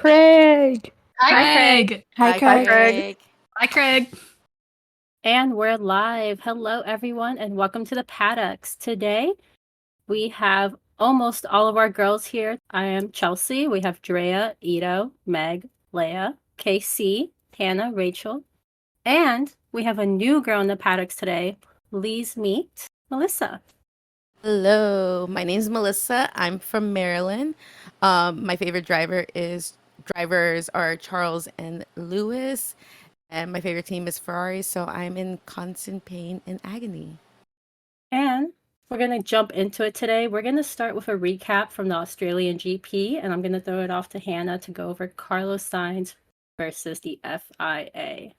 Craig. Hi, Craig. Hi, Hi, Craig. Craig. Hi, Craig. And we're live. Hello, everyone, and welcome to the Paddocks. Today, we have almost all of our girls here. I am Chelsea. We have Drea, Ito, Meg, Leia, KC, Hannah, Rachel, and we have a new girl in the Paddocks today. Please meet Melissa. Hello, my name is Melissa. I'm from Maryland. My favorite drivers are Charles and Lewis, and my favorite team is Ferrari, so I'm in constant pain and agony. And we're going to jump into it today. We're going to start with a recap from the Australian GP, and I'm going to throw it off to Hannah to go over Carlos Sainz versus the FIA.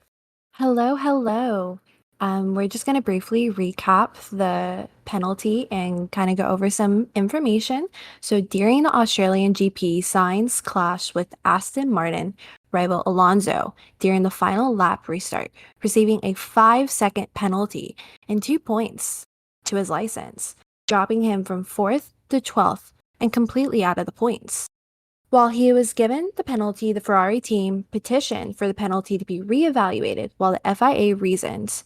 Hello. We're just going to briefly recap the penalty and kind of go over some information. So during the Australian GP, Sainz clashed with Aston Martin rival Alonso during the final lap restart, receiving a 5-second penalty and 2 points to his license, dropping him from 4th to 12th and completely out of the points. While he was given the penalty, the Ferrari team petitioned for the penalty to be reevaluated while the FIA reasoned,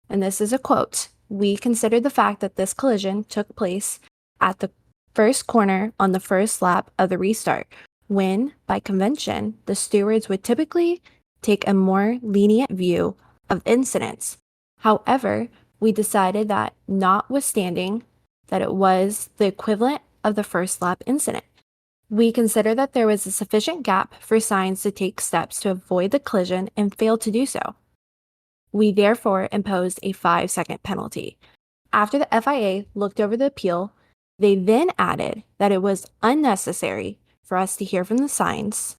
and this is a quote, "We considered the fact that this collision took place at the first corner on the first lap of the restart, when, by convention, the stewards would typically take a more lenient view of incidents. However, we decided that notwithstanding that it was the equivalent of the first lap incident, we consider that there was a sufficient gap for Sainz to take steps to avoid the collision and failed to do so. We therefore imposed a 5-second penalty. After the FIA looked over the appeal, they then added that it was unnecessary for us to hear from the Sainz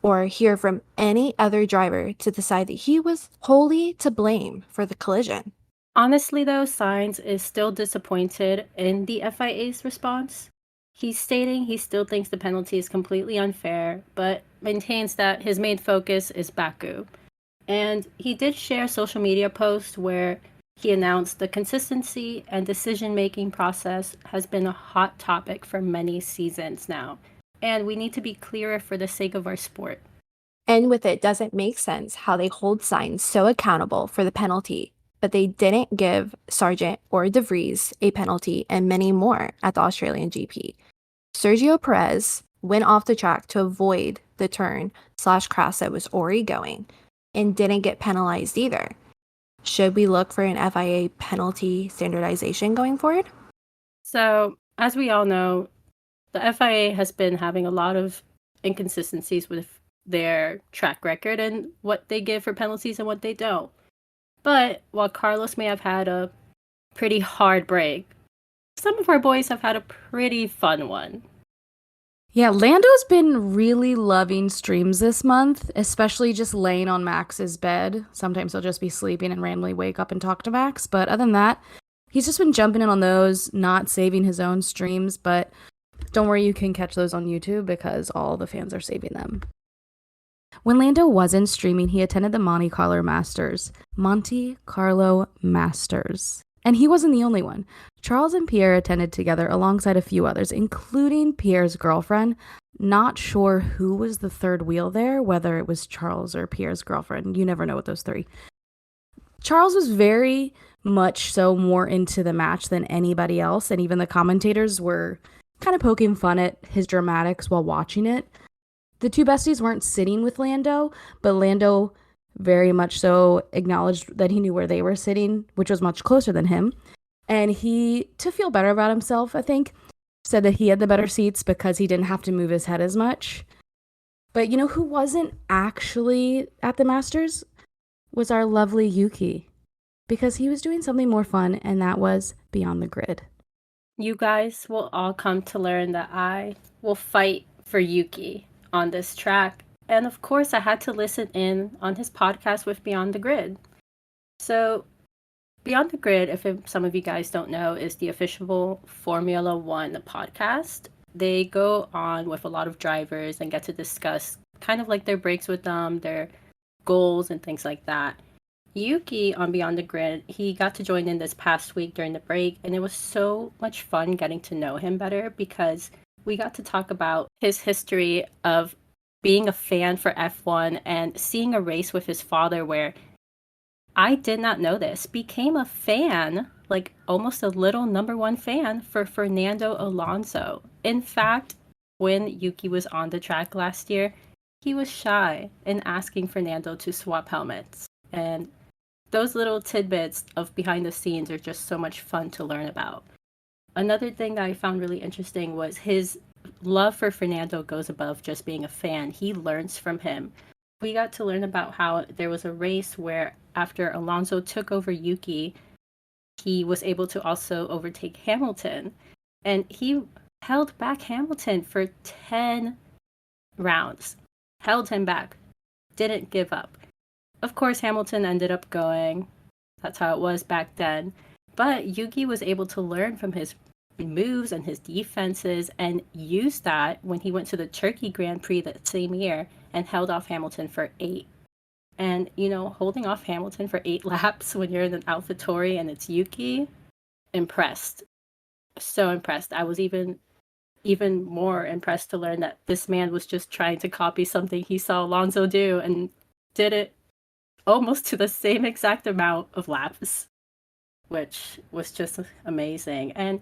or hear from any other driver to decide that he was wholly to blame for the collision." Honestly, though, Sainz is still disappointed in the FIA's response. He's stating he still thinks the penalty is completely unfair, but maintains that his main focus is Baku. And he did share a social media post where he announced the consistency and decision-making process has been a hot topic for many seasons now, and we need to be clearer for the sake of our sport. And with it, doesn't make sense how they hold Sainz so accountable for the penalty, but they didn't give Sargent or De Vries a penalty and many more at the Australian GP. Sergio Perez went off the track to avoid the turn/crash that was already going and didn't get penalized either. Should we look for an FIA penalty standardization going forward? So, as we all know, the FIA has been having a lot of inconsistencies with their track record and what they give for penalties and what they don't. But while Carlos may have had a pretty hard break, some of our boys have had a pretty fun one. Yeah, Lando's been really loving streams this month, especially just laying on Max's bed. Sometimes he'll just be sleeping and randomly wake up and talk to Max. But other than that, he's just been jumping in on those, not saving his own streams. But don't worry, you can catch those on YouTube because all the fans are saving them. When Lando wasn't streaming, he attended the Monte Carlo Masters. And he wasn't the only one. Charles and Pierre attended together alongside a few others, including Pierre's girlfriend. Not sure who was the third wheel there, whether it was Charles or Pierre's girlfriend. You never know with those three. Charles was very much so more into the match than anybody else, and even the commentators were kind of poking fun at his dramatics while watching it. The two besties weren't sitting with Lando, but Lando very much so acknowledged that he knew where they were sitting, which was much closer than him. And he, to feel better about himself, I think, said that he had the better seats because he didn't have to move his head as much. But you know who wasn't actually at the Masters? Was our lovely Yuki. Because he was doing something more fun, and that was Beyond the Grid. You guys will all come to learn that I will fight for Yuki on this track. And of course, I had to listen in on his podcast with Beyond the Grid. So, Beyond the Grid, if some of you guys don't know, is the official Formula One podcast. They go on with a lot of drivers and get to discuss kind of like their breaks with them, their goals, and things like that. Yuki on Beyond the Grid, he got to join in this past week during the break, and it was so much fun getting to know him better because we got to talk about his history of being a fan for F1 and seeing a race with his father where I did not know this, became a fan, like almost a little number one fan for Fernando Alonso. In fact, when Yuki was on the track last year, he was shy in asking Fernando to swap helmets. And those little tidbits of behind the scenes are just so much fun to learn about. Another thing that I found really interesting was his love for Fernando goes above just being a fan. He learns from him. We got to learn about how there was a race where after Alonso took over Yuki, he was able to also overtake Hamilton. And he held back Hamilton for 10 rounds. Held him back. Didn't give up. Of course, Hamilton ended up going. That's how it was back then. But Yuki was able to learn from his moves and his defenses and used that when he went to the Turkey Grand Prix that same year and held off Hamilton for 8. And, holding off Hamilton for 8 laps when you're in an AlphaTauri and it's Yuki, impressed. So impressed. I was even more impressed to learn that this man was just trying to copy something he saw Alonso do and did it almost to the same exact amount of laps, which was just amazing. And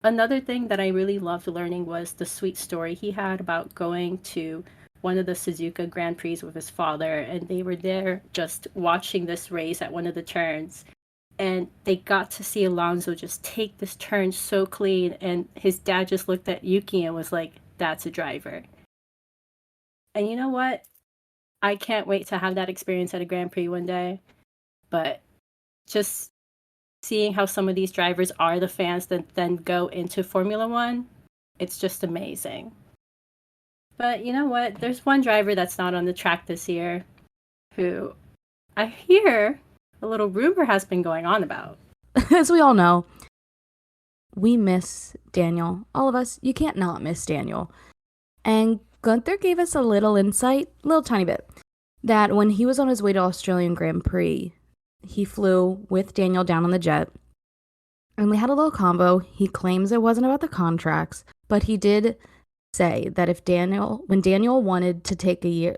another thing that I really loved learning was the sweet story he had about going to one of the Suzuka Grand Prix with his father, and they were there just watching this race at one of the turns, and they got to see Alonso just take this turn so clean, and his dad just looked at Yuki and was like, that's a driver. And you know what? I can't wait to have that experience at a Grand Prix one day, but just seeing how some of these drivers are the fans that then go into Formula One, it's just amazing. But you know what? There's one driver that's not on the track this year who I hear a little rumor has been going on about. As we all know, we miss Daniel. All of us, you can't not miss Daniel. And Gunther gave us a little insight, little tiny bit, that when he was on his way to Australian Grand Prix, he flew with Daniel down on the jet, and we had a little convo. He claims it wasn't about the contracts, but he did say that when Daniel wanted to take he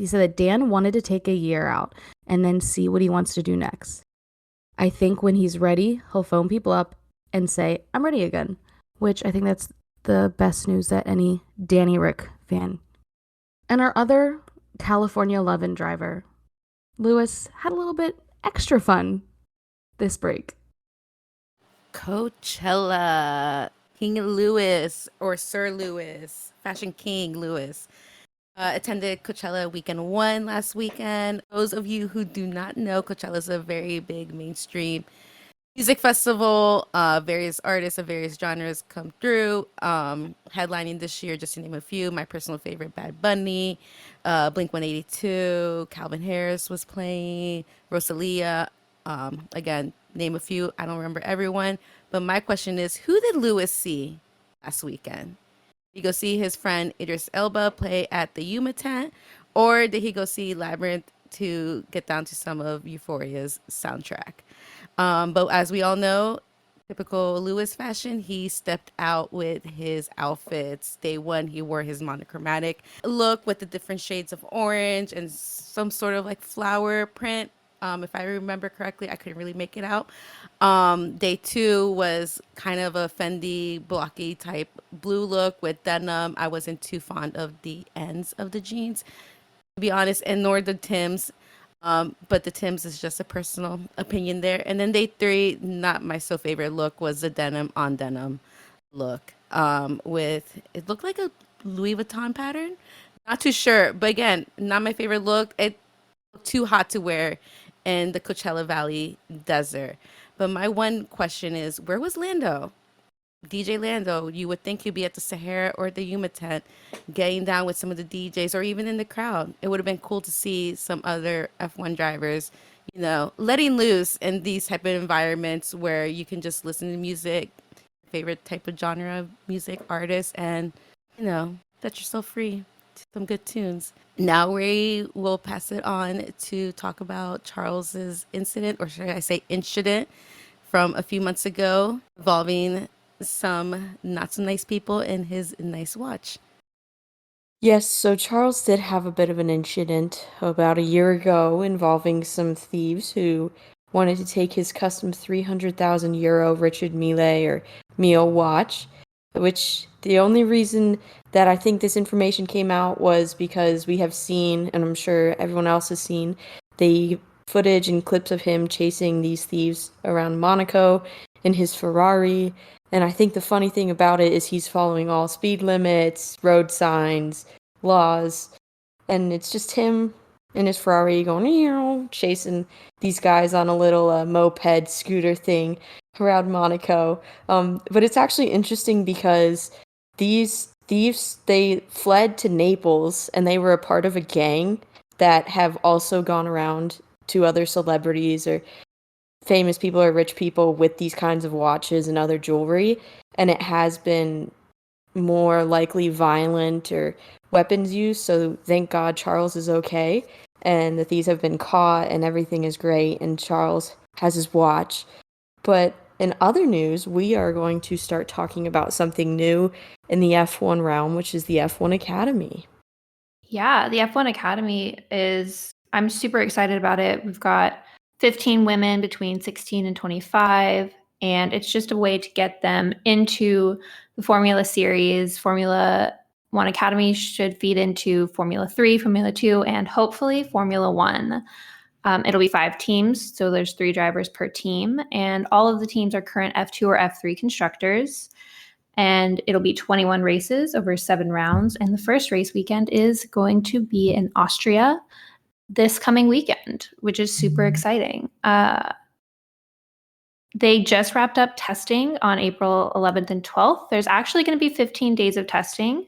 said that Dan wanted to take a year out and then see what he wants to do next. I think when he's ready, he'll phone people up and say, I'm ready again, which I think that's the best news that any Danny Rick fan. And our other California 11 driver, Lewis, had a little bit extra fun this break. Coachella. King Louis, or Sir Louis, Fashion King Louis, attended Coachella weekend 1 last weekend. Those of you who do not know, Coachella is a very big mainstream music festival. Various artists of various genres come through. Headlining this year, just to name a few, my personal favorite, Bad Bunny, Blink-182, Calvin Harris was playing, Rosalia. Again, name a few. I don't remember everyone. But my question is, who did Lewis see last weekend? Did he go see his friend Idris Elba play at the Yuma tent? Or did he go see Labyrinth to get down to some of Euphoria's soundtrack? But as we all know, typical Lewis fashion, he stepped out with his outfits. Day 1, he wore his monochromatic look with the different shades of orange and some sort of like flower print. If I remember correctly, I couldn't really make it out. Day 2 was kind of a Fendi blocky type blue look with denim. I wasn't too fond of the ends of the jeans, to be honest, and nor the Tims. But the Tims is just a personal opinion there. And then day 3, not my so favorite look, was the denim on denim look. With, it looked like a Louis Vuitton pattern. Not too sure, but again, not my favorite look. It looked too hot to wear in the Coachella Valley desert. But my one question is, where was Lando? DJ Lando, you would think he'd be at the Sahara or the Yuma tent, getting down with some of the DJs or even in the crowd. It would have been cool to see some other F1 drivers, letting loose in these type of environments where you can just listen to music, favorite type of genre of music, artist, and, set yourself free to some good tunes. Now we will pass it on to talk about Charles's incident, or should I say incident, from a few months ago involving some not so nice people and his nice watch. Yes, so Charles did have a bit of an incident about a year ago involving some thieves who wanted to take his custom 300,000 euro Richard Mille watch, which the only reason that I think this information came out was because we have seen, and I'm sure everyone else has seen, the footage and clips of him chasing these thieves around Monaco in his Ferrari. And I think the funny thing about it is he's following all speed limits, road signs, laws, and it's just him in his Ferrari going, chasing these guys on a little moped scooter thing around Monaco. But it's actually interesting because these thieves, they fled to Naples and they were a part of a gang that have also gone around to other celebrities or famous people or rich people with these kinds of watches and other jewelry, and it has been more likely violent or weapons use. So thank God Charles is okay, and the thieves have been caught, and everything is great, and Charles has his watch. But in other news, we are going to start talking about something new in the F1 realm, which is the F1 Academy. Yeah, the F1 Academy I'm super excited about it. We've got 15 women between 16 and 25, and it's just a way to get them into the Formula Series. Formula One Academy should feed into Formula 3, Formula 2, and hopefully Formula One. It'll be 5 teams, so there's 3 drivers per team, and all of the teams are current F2 or F3 constructors. And it'll be 21 races over 7 rounds. And the first race weekend is going to be in Austria this coming weekend, which is super exciting. They just wrapped up testing on April 11th and 12th. There's actually going to be 15 days of testing,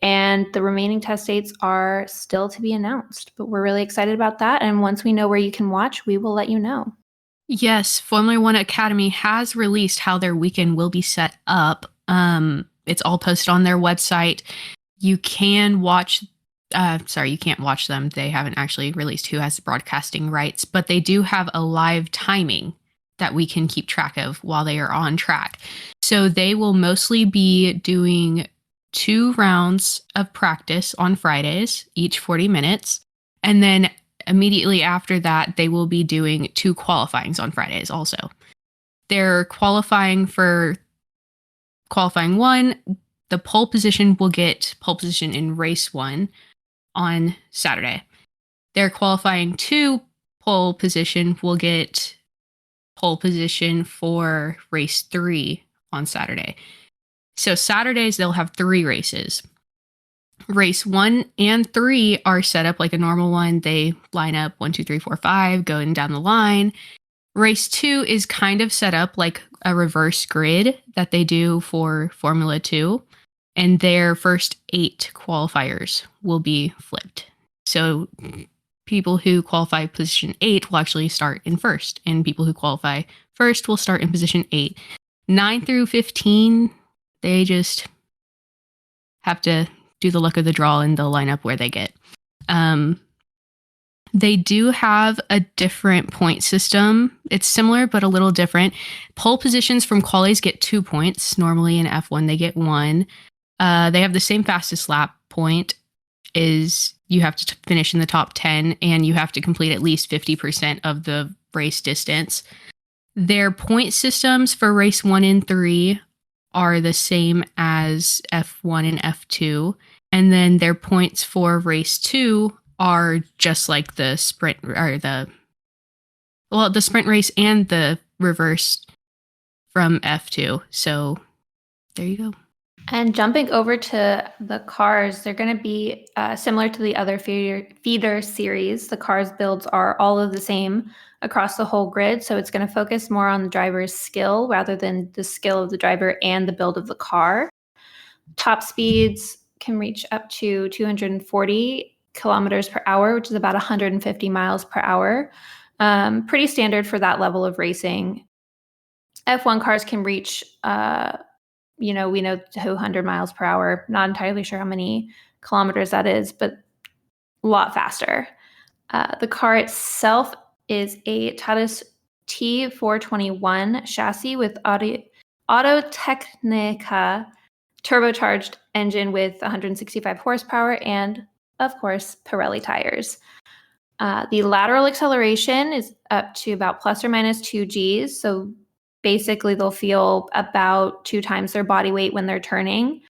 and the remaining test dates are still to be announced. But we're really excited about that. And once we know where you can watch, we will let you know. Yes, Formula One Academy has released how their weekend will be set up. It's all posted on their website. You can watch, you can't watch them. They haven't actually released who has the broadcasting rights, but they do have a live timing that we can keep track of while they are on track. So they will mostly be doing 2 rounds of practice on Fridays, each 40 minutes. And then immediately after that, they will be doing 2 qualifyings on Fridays also. They're qualifying for qualifying 1. The pole position will get pole position in race 1 on Saturday. Their qualifying 2 pole position will get pole position for race 3 on Saturday. So Saturdays, they'll have 3 races. Race 1 and 3 are set up like a normal one. They line up 1, 2, 3, 4, 5, going down the line. Race 2 is kind of set up like a reverse grid that they do for Formula 2. And their first 8 qualifiers will be flipped. So people who qualify position 8 will actually start in first. And people who qualify first will start in position 8. 9 through 15, they just have to do the luck of the draw and they'll line up where they get. They do have a different point system. It's similar, but a little different. Pole positions from qualies get 2 points. Normally in F1, they get 1. They have the same fastest lap point. Is you have to finish in the top 10 and you have to complete at least 50% of the race distance. Their point systems for race 1 and 3 are the same as F1 and F2. And then their points for race 2 are just like the sprint or the sprint race and the reverse from F2. So there you go. And jumping over to the cars, they're going to be similar to the other feeder series. The cars builds are all of the same across the whole grid. So it's going to focus more on the driver's skill rather than the skill of the driver and the build of the car. Top speeds can reach up to 240 kilometers per hour, which is about 150 miles per hour. Pretty standard for that level of racing. F1 cars can reach, we know 200 miles per hour. Not entirely sure how many kilometers that is, but a lot faster. The car itself is a Tatus T421 chassis with Auto Technica turbocharged engine with 165 horsepower and, of course, Pirelli tires. The lateral acceleration is up to about plus or minus 2 Gs. So basically, they'll feel about 2 times their body weight when they're turning.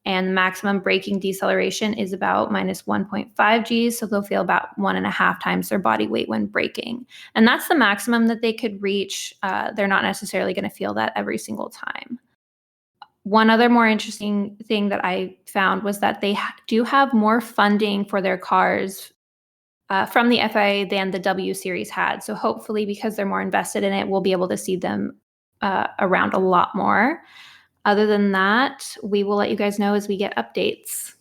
And the maximum braking deceleration is about minus 1.5 Gs. So they'll feel about 1.5 times their body weight when braking. And that's the maximum that they could reach. They're not necessarily going to feel that every single time. One other more interesting thing that I found was that they do have more funding for their cars from the FIA than the W Series had. So hopefully, because they're more invested in it, we'll be able to see them around a lot more. Other than that, we will let you guys know as we get updates.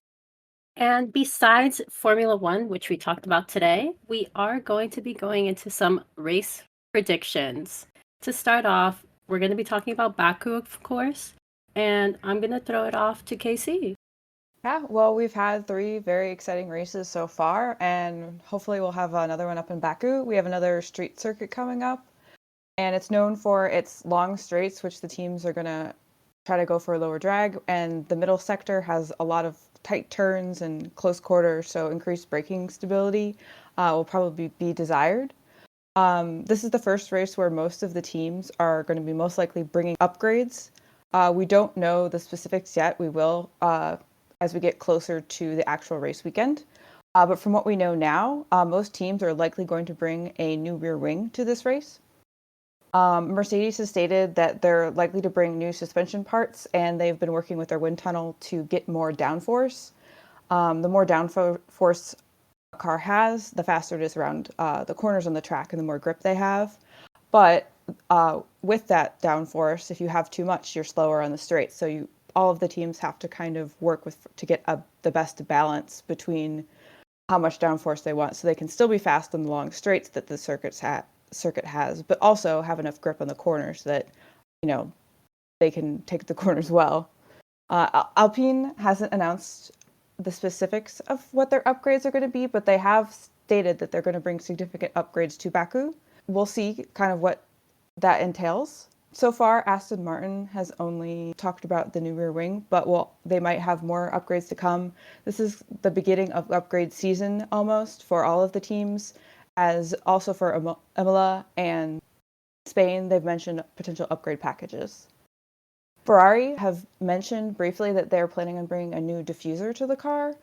And besides Formula One, which we talked about today, we are going to be going into some race predictions. To start off, we're going to be talking about Baku, of course, and I'm going to throw it off to KC. Yeah, well, we've had 3 very exciting races so far, and hopefully we'll have another one up in Baku. We have another street circuit coming up, and it's known for its long straights, which the teams are going to try to go for a lower drag, and the middle sector has a lot of tight turns and close quarters, so increased braking stability will probably be desired. This is the first race where most of the teams are going to be most likely bringing upgrades. We don't know the specifics yet. We will as we get closer to the actual race weekend. But from what we know now, most teams are likely going to bring a new rear wing to this race. Mercedes has stated that they're likely to bring new suspension parts, and they've been working with their wind tunnel to get more downforce. The more downforce a car has, the faster it is around the corners on the track and the more grip they have. But with that downforce, if you have too much, you're slower on the straight. So all of the teams have to kind of work to get the best balance between how much downforce they want, so they can still be fast on the long straights that the circuit has, but also have enough grip on the corners that they can take the corners well. Alpine hasn't announced the specifics of what their upgrades are going to be, but they have stated that they're going to bring significant upgrades to Baku. We'll see kind of what that entails. So far, Aston Martin has only talked about the new rear wing, but they might have more upgrades to come. This is the beginning of upgrade season almost for all of the teams, as also for Imola and Spain, they've mentioned potential upgrade packages. Ferrari have mentioned briefly that they're planning on bringing a new diffuser to the car.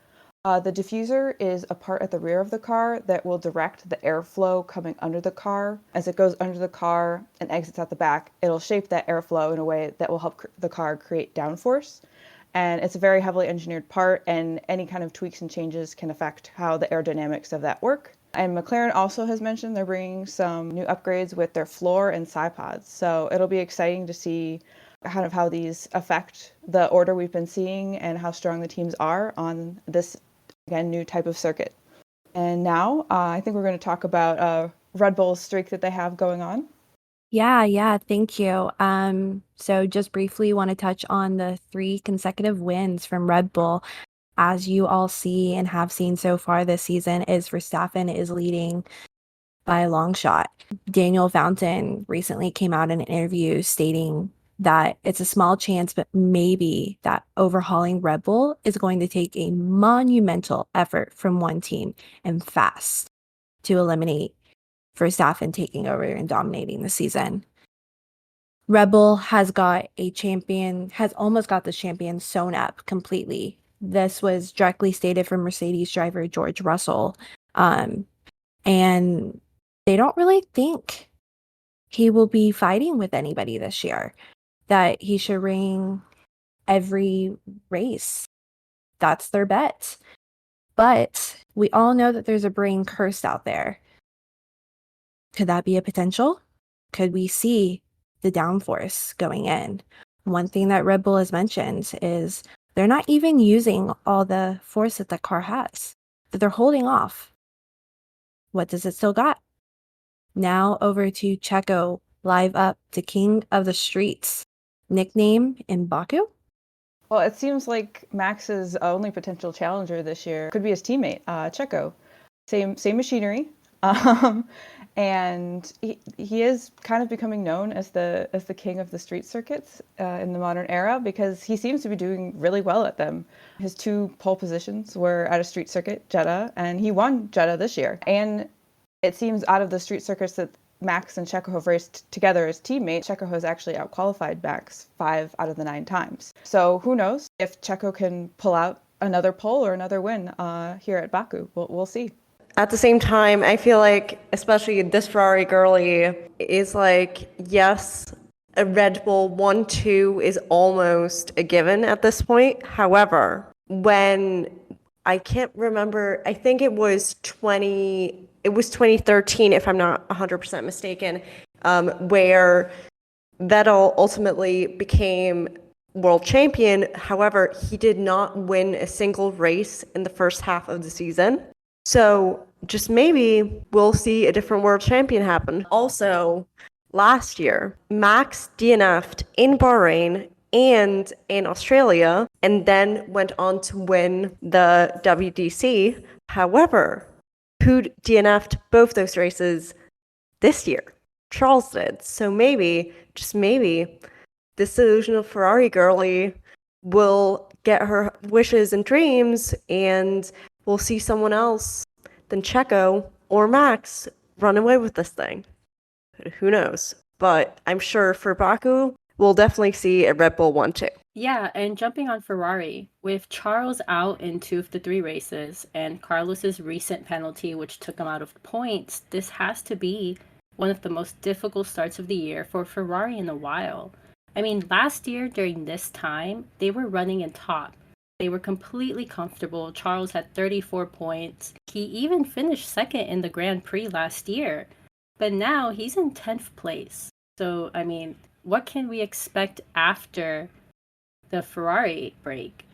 The diffuser is a part at the rear of the car that will direct the airflow coming under the car. As it goes under the car and exits out the back, it'll shape that airflow in a way that will help the car create downforce. And it's a very heavily engineered part, and any kind of tweaks and changes can affect how the aerodynamics of that work. And McLaren also has mentioned they're bringing some new upgrades with their floor and side pods. So it'll be exciting to see kind of how these affect the order we've been seeing and how strong the teams are on this, again, new type of circuit. And now I think we're going to talk about Red Bull's streak that they have going on. Yeah, thank you. So just briefly want to touch on the 3 consecutive wins from Red Bull. As you all see and have seen so far this season, is Verstappen is leading by a long shot. Daniel Fountain recently came out in an interview stating that it's a small chance, but maybe that overhauling Red Bull is going to take a monumental effort from one team and fast to eliminate Verstappen taking over and dominating the season. Red Bull has almost got the champion sewn up completely. This was directly stated from Mercedes driver George Russell. And they don't really think he will be fighting with anybody this year, that he should ring every race. That's their bet. But we all know that there's a brain curse out there. Could that be a potential? Could we see the downforce going in? One thing that Red Bull has mentioned is they're not even using all the force that the car has, that they're holding off. What does it still got? Now over to Checo, live up to King of the Streets, nickname in Baku. Well, it seems like Max's only potential challenger this year could be his teammate, Checo. Same machinery. And he is kind of becoming known as the king of the street circuits in the modern era because he seems to be doing really well at them. His 2 pole positions were at a street circuit, Jeddah, and he won Jeddah this year. And it seems out of the street circuits that Max and Checo have raced together as teammates, Checo has actually outqualified Max 5 out of the 9 times. So who knows if Checo can pull out another pole or another win here at Baku. We'll see. At the same time, I feel like, especially this Ferrari girly, is like, yes, a Red Bull 1-2 is almost a given at this point. However, when I can't remember, I think it was 2013, if I'm not 100% mistaken, where Vettel ultimately became world champion. However, he did not win a single race in the first half of the season. So just maybe we'll see a different world champion happen. Also, last year, Max DNF'd in Bahrain and in Australia, and then went on to win the WDC. However, who DNF'd both those races this year? Charles did. So maybe, just maybe, this delusional Ferrari girly will get her wishes and dreams, and we'll see someone else than Checo or Max run away with this thing. Who knows? But I'm sure for Baku, we'll definitely see a Red Bull 1-2. Yeah, and jumping on Ferrari, with Charles out in 2 of the 3 races and Carlos's recent penalty, which took him out of points, this has to be one of the most difficult starts of the year for Ferrari in a while. I mean, last year during this time, they were running in top. They were completely comfortable. Charles had 34 points. He even finished second in the Grand Prix last year. But now he's in 10th place. So, I mean, what can we expect after the Ferrari break?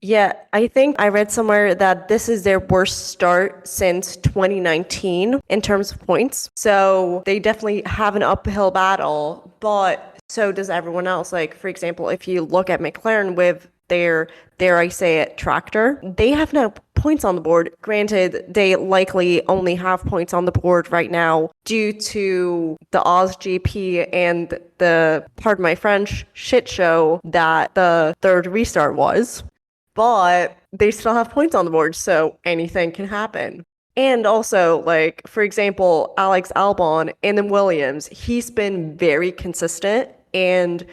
Yeah, I think I read somewhere that this is their worst start since 2019 in terms of points. So they definitely have an uphill battle, but so does everyone else. Like, for example, if you look at McLaren with their, dare I say it, tractor, they have no points on the board. Granted, they likely only have points on the board right now due to the Oz GP and the, pardon my French, shit show that the third restart was. But they still have points on the board, so anything can happen. And also, like, for example, Alex Albon in the Williams, he's been very consistent, and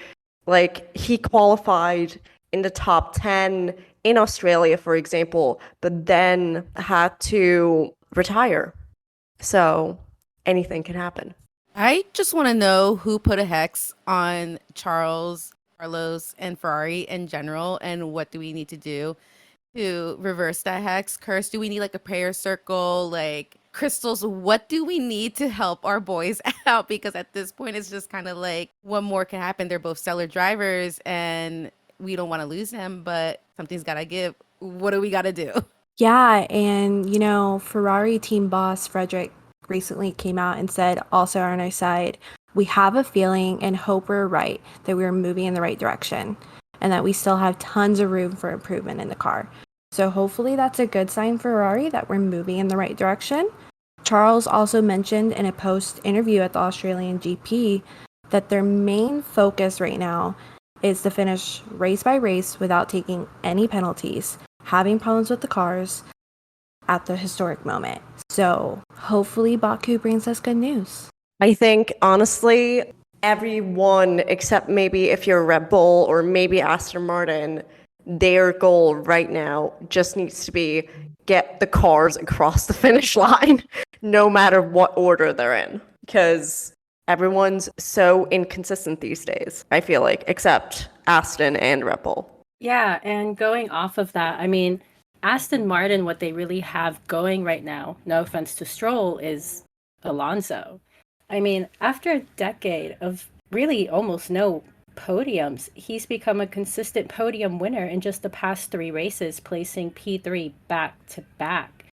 like he qualified in the top 10 in Australia, for example, but then had to retire. So anything can happen. I just want to know who put a hex on Charles, Carlos, and Ferrari in general, and what do we need to do to reverse that hex curse? Do we need like a prayer circle, like crystals? What do we need to help our boys out? Because at this point, it's just kind of like, what more can happen? They're both stellar drivers, and we don't want to lose them, but something's got to give. What do we got to do? Yeah, and you know, Ferrari team boss Frederick recently came out and said, also on our side, we have a feeling and hope we're right, that we're moving in the right direction, and that we still have tons of room for improvement in the car. So hopefully that's a good sign for Ferrari that we're moving in the right direction. Charles also mentioned in a post interview at the Australian GP that their main focus right now is to finish race by race without taking any penalties, having problems with the cars at the historic moment. So hopefully Baku brings us good news. I think, honestly, everyone, except maybe if you're Red Bull or maybe Aston Martin, their goal right now just needs to be get the cars across the finish line, no matter what order they're in. Because everyone's so inconsistent these days, I feel like, except Aston and Red Bull. Yeah, and going off of that, I mean, Aston Martin, what they really have going right now, no offense to Stroll, is Alonso. I mean, after a decade of really almost no podiums, he's become a consistent podium winner in just the past 3 races, placing P3 back to back.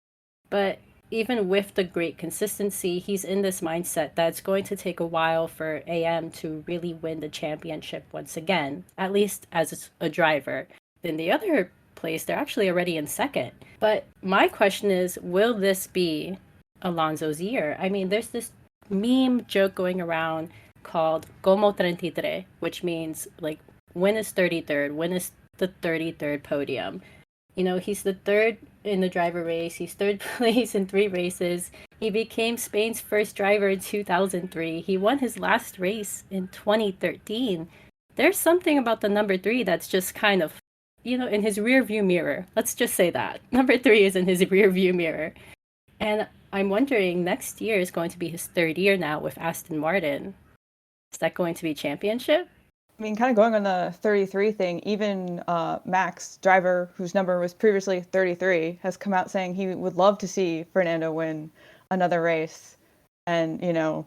But even with the great consistency, he's in this mindset that it's going to take a while for AM to really win the championship once again, at least as a driver. In the other place, they're actually already in second. But my question is, will this be Alonso's year. I mean, there's this meme joke going around called Como 33, which means like, when is 33rd? When is the 33rd podium? You know, he's the third in the driver race. He's third place in 3 races. He became Spain's first driver in 2003. He won his last race in 2013. There's something about the number 3 that's just kind of, you know, in his rear view mirror. Let's just say that. Number 3 is in his rear view mirror. And I'm wondering, next year is going to be his 3rd year now with Aston Martin. Is that going to be championship? I mean, kind of going on the 33 thing, even Max, driver whose number was previously 33, has come out saying he would love to see Fernando win another race. And, you know,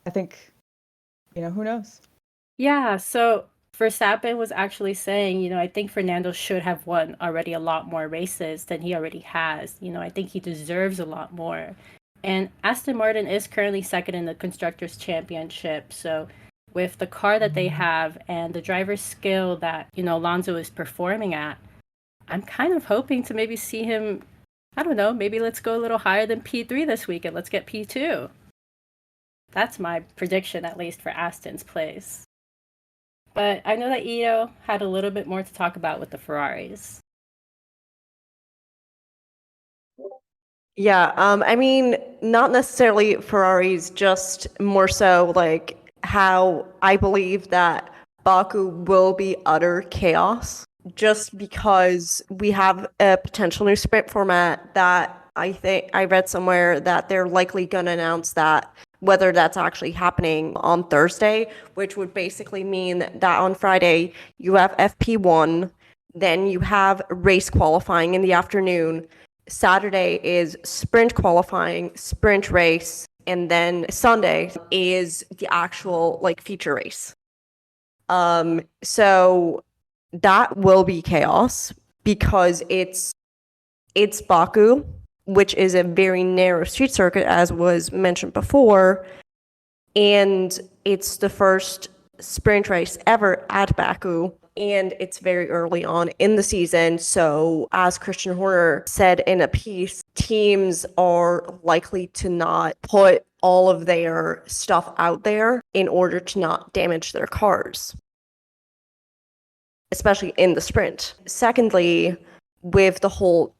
I think, you know, who knows? Yeah, so Verstappen was actually saying, you know, I think Fernando should have won already a lot more races than he already has. You know, I think he deserves a lot more. And Aston Martin is currently second in the Constructors' Championship, so with the car that they have and the driver's skill that, you know, Alonso is performing at, I'm kind of hoping to maybe see him, I don't know, maybe let's go a little higher than P3 this week and let's get P2. That's my prediction, at least for Aston's place. But I know that Ito had a little bit more to talk about with the Ferraris. Yeah, I mean, not necessarily Ferraris, just more so like how I believe that Baku will be utter chaos, just because we have a potential new sprint format that I think I read somewhere that they're likely going to announce that, whether that's actually happening on Thursday, which would basically mean that on Friday you have FP1, then you have race qualifying in the afternoon. Saturday is sprint qualifying, sprint race, and then Sunday is the actual like feature race. So that will be chaos because it's Baku, which is a very narrow street circuit, as was mentioned before, and it's the first sprint race ever at Baku. And it's very early on in the season. So as Christian Horner said in a piece, teams are likely to not put all of their stuff out there in order to not damage their cars, especially in the sprint. Secondly, with the whole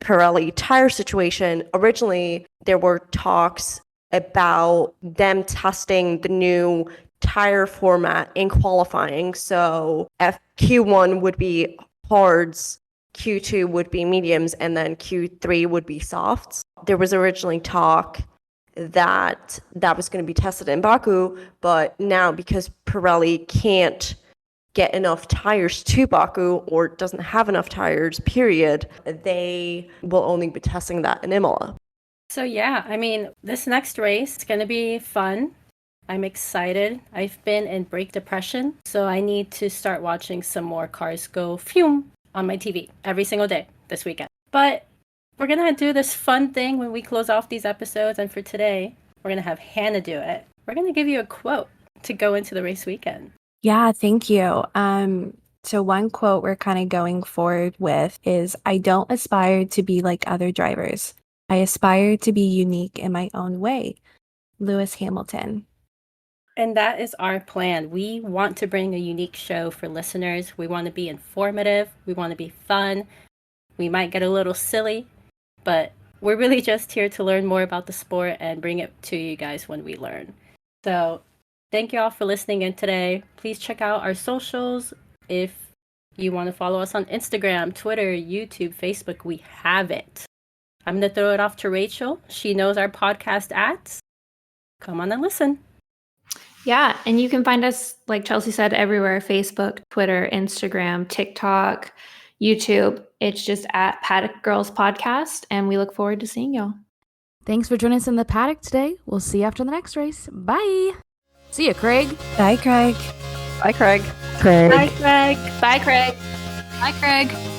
Pirelli tire situation, originally there were talks about them testing the new tire format in qualifying. So Q1 would be hards, Q2 would be mediums, and then Q3 would be softs. There was originally talk that was going to be tested in Baku, but now because Pirelli can't get enough tires to Baku or doesn't have enough tires, period, they will only be testing that in Imola. So yeah, I mean, this next race is going to be fun. I'm excited. I've been in brake depression, so I need to start watching some more cars go fume on my TV every single day this weekend. But we're going to do this fun thing when we close off these episodes, and for today, we're going to have Hannah do it. We're going to give you a quote to go into the race weekend. Yeah, thank you. So one quote we're kind of going forward with is, "I don't aspire to be like other drivers. I aspire to be unique in my own way." Lewis Hamilton. And that is our plan. We want to bring a unique show for listeners. We want to be informative. We want to be fun. We might get a little silly, but we're really just here to learn more about the sport and bring it to you guys when we learn. So thank you all for listening in today. Please check out our socials. If you want to follow us on Instagram, Twitter, YouTube, Facebook, we have it. I'm going to throw it off to Rachel. She knows our podcast ads. Come on and listen. Yeah, and you can find us, like Chelsea said, everywhere: Facebook, Twitter, Instagram, TikTok, YouTube. It's just at Paddock Girls Podcast, and we look forward to seeing y'all. Thanks for joining us in the paddock today. We'll see you after the next race. Bye. See ya, Craig. Bye, Craig. Bye, Craig. Bye, Craig. Bye, Craig. Bye, Craig.